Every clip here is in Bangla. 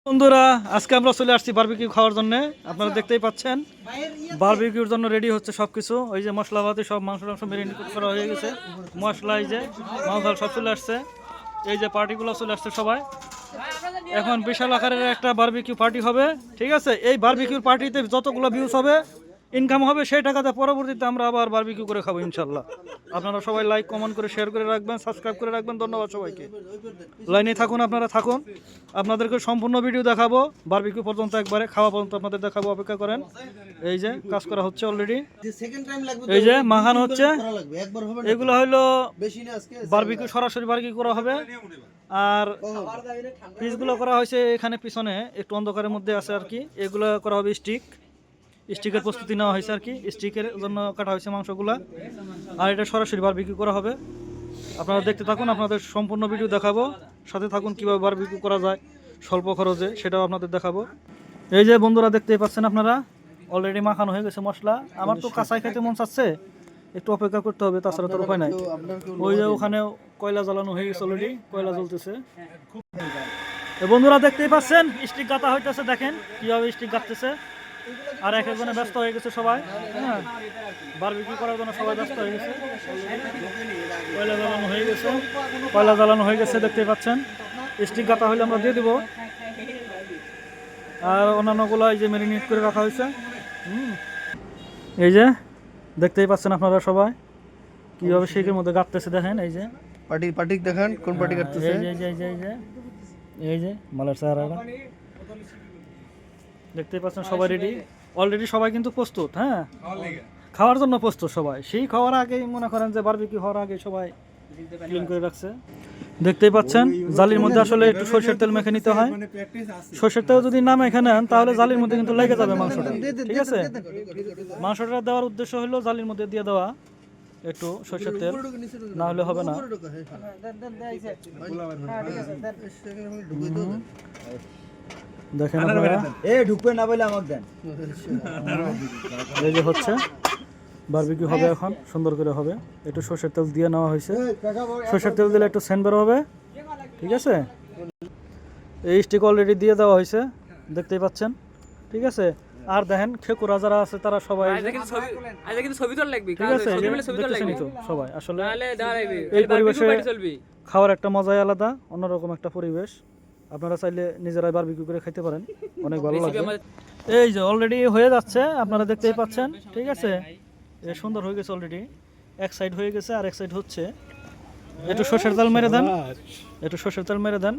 বন্ধুরা আজকে আমরা চলে আসছি বারবিকিউ খাওয়ার জন্য। আপনারা দেখতেই পাচ্ছেন বারবিকিউর জন্য রেডি হচ্ছে সবকিছু। ওই যে মশলাপাতি সব মাংস মেরিনেট করা হয়ে গেছে, মশলা এই যে মাংস সব চলে আসছে, এই যে পার্টিগুলো চলে আসছে সবাই। এখন বিশাল আকারের একটা বারবিকিউ পার্টি হবে, ঠিক আছে। এই বারবিকিউর পার্টিতে যতগুলো ভিউজ হবে, ইনকাম হবে, সেই টাকাতে পরবর্তীতে আমরা আবার বারবিকিউ করে খাবো ইনশাল্লাহ। আপনারা সবাই লাইক কমেন্ট করে শেয়ার করে রাখবেন, সাবস্ক্রাইব করে রাখবেন। ধন্যবাদ সবাইকে। লাইনে থাকুন, আপনারা থাকুন, আপনাদেরকে সম্পূর্ণ ভিডিও দেখাবো বারবিকিউ পর্যন্ত, একবারে খাওয়া পর্যন্ত আপনাদের দেখাবো, অপেক্ষা করেন। এই যে কাজ করা হচ্ছে অলরেডি, এই যে মাখানো হচ্ছে। এগুলো হলো বারবিকিউ, সরাসরি বারবিকিউ করা হবে। আর পিসগুলো করা হয়েছে এখানে পিছনে একটু অন্ধকারের মধ্যে আছে আর কি। এগুলো করা হবে স্টিকের প্রস্তুতি নেওয়া হয়েছে আর কি, স্টিকের জন্য কাটা হয়েছে মাংসগুলা। আর এটা সরাসরি বারবিকিউ করা হবে। আপনারা দেখতে থাকুন, আপনাদের সম্পূর্ণ ভিডিও দেখাবো, সাথে থাকুন কিভাবে বারবিকিউ করা যায় স্বল্প খরচে, সেটাও আপনাদের দেখাবো। এই যে বন্ধুরা দেখতেই পাচ্ছেন আপনারা, অলরেডি মাখানো হয়ে গেছে মশলা। আমার তো কাঁচাই খেতে মন চাচ্ছে, একটু অপেক্ষা করতে হবে, তাছাড়া তোর উপায় নাই। ওই যে ওখানে কয়লা জ্বালানো হয়ে গেছে অলরেডি, কয়লা জ্বলতেছে। বন্ধুরা দেখতেই পাচ্ছেন স্টিক গাঁথা হইতেছে, দেখেন কিভাবে স্টিক গাঁথতেছে। আর এক একজনে ব্যস্ত হয়ে গেছে সবাই, হ্যাঁ, বারবিকিউ করার জন্য সবাই ব্যস্ত হয়ে গেছে। কয়লা জ্বালানো হয়ে গেছে দেখতেই পাচ্ছেন। স্টিক গাঁথা হইলে আমরা দিয়ে দিব। আর অন্যান্যগুলো এই যে ম্যারিনেট করে রাখা হয়েছে। এই যে দেখতেই পাচ্ছেন আপনারা সবাই কিভাবে শিকের মধ্যে গাঁথতেছে, দেখেন। এই যে পার্টি দেখেন কোন পার্টি কাটতেছে। এই যে মালের চেহারাটা দেখতেই পাচ্ছেন। সবাই রেডি অলরেডি, সবাই কিন্তু প্রস্তুত, হ্যাঁ, খাওয়ার জন্য প্রস্তুত সবাই। সেই খাওয়ার আগেই মনে করেন যে বারবিকিউ হওয়ার আগে সবাই ক্লিন করে রাখছে। দেখতেই পাচ্ছেন জালির মধ্যে আসলে একটু সরষের তেল মেখে নিতে হয়। সরষের তেল যদি না মেখে নেন তাহলে জালির মধ্যে কিন্তু লেগে যাবে মাংসটা, ঠিক আছে। মাংসটা দেওয়ার উদ্দেশ্য হলো জালির মধ্যে দিয়ে দেওয়া একটু সরষের তেল, না হলে হবে না। দেখেন আপনারা, ঢুকবে না বলে আমাকে দেন। এই যে হচ্ছে বারবিকিউ হবে এখন, সুন্দর করে হবে। একটু সরষের তেল দিয়ে নেওয়া হয়েছে, সরষের তেল দিলে একটু সেন্ট বের হবে, ঠিক আছে। এই স্টিক অলরেডি দিয়ে দেওয়া হয়েছে, দেখতেই পাচ্ছেন, ঠিক আছে। আর দেখেন খেকুরা যারা আছে তারা সবাই, ঠিক আছে, সবাই আসলে এই পরিবেশে খাওয়ার একটা মজাই আলাদা, অন্যরকম একটা পরিবেশ। আপনারা চাইলে নিজেরাই বারবিকিউ করে খেতে পারেন, অনেক ভালো লাগবে। এই যে অলরেডি হয়ে যাচ্ছে, আপনারা দেখতেই পাচ্ছেন, ঠিক আছে। সুন্দর হয়ে গেছে অলরেডি, এক সাইড হয়ে গেছে আর এক সাইড হচ্ছে। একটু সরষের তেল মেরে দেন,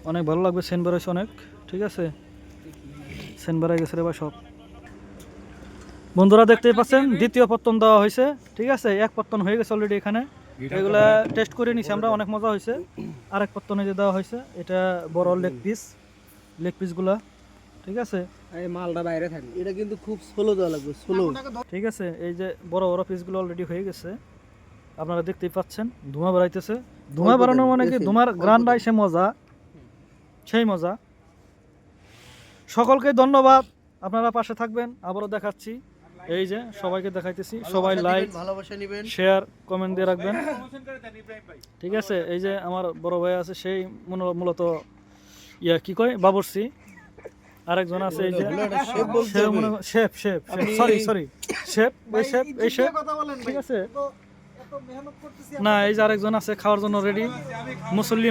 অনেক ভালো লাগবে। সেন্ট বেরোচ্ছে অনেক, ঠিক আছে, সেন্ট বেড়াই গেছে রে ভাই সব। বন্ধুরা দেখতেই পাচ্ছেন দ্বিতীয় পত্তন দেওয়া হয়েছে, ঠিক আছে। এক পত্তন হয়ে গেছে অলরেডি এখানে, এগুলা টেস্ট করে নিছি আমরা, অনেক মজা হয়েছে। আরেক পত্তনে যে দেওয়া হয়েছে এটা বড় লেগ পিসগুলা, ঠিক আছে। মালটা বাইরে থাকে, এটা কিন্তু খুব স্লো দেওয়া লাগবে, স্লো, ঠিক আছে। এই যে বড় পিসগুলো অলরেডি হয়ে গেছে, আপনারা দেখতেই পাচ্ছেন। ধোঁয়া বেড়াইতেছে, ধোঁয়া বেড়ানো মানে কি, ধোঁয়ার গ্রানটা এসে মজা, সেই মজা। সকলকে ধন্যবাদ, আপনারা পাশে থাকবেন, আবারও দেখাচ্ছি। এই যে সবাইকে দেখাইতেছি, সবাই লাইক ভালোবাসা নেবেন, শেয়ার কমেন্ট দিয়ে রাখবেন, ঠিক আছে। এই যে আমার বড় ভাই আছে, সেই মূলত কি কয় বাবুর্চি। আরেকজন আছে এই যে শেফ, ঠিক আছে না। এই যে আরেকজন আছে খাওয়ার জন্য রেডি,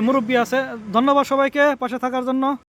মুরব্বী আছে। ধন্যবাদ সবাইকে পাশে থাকার জন্য।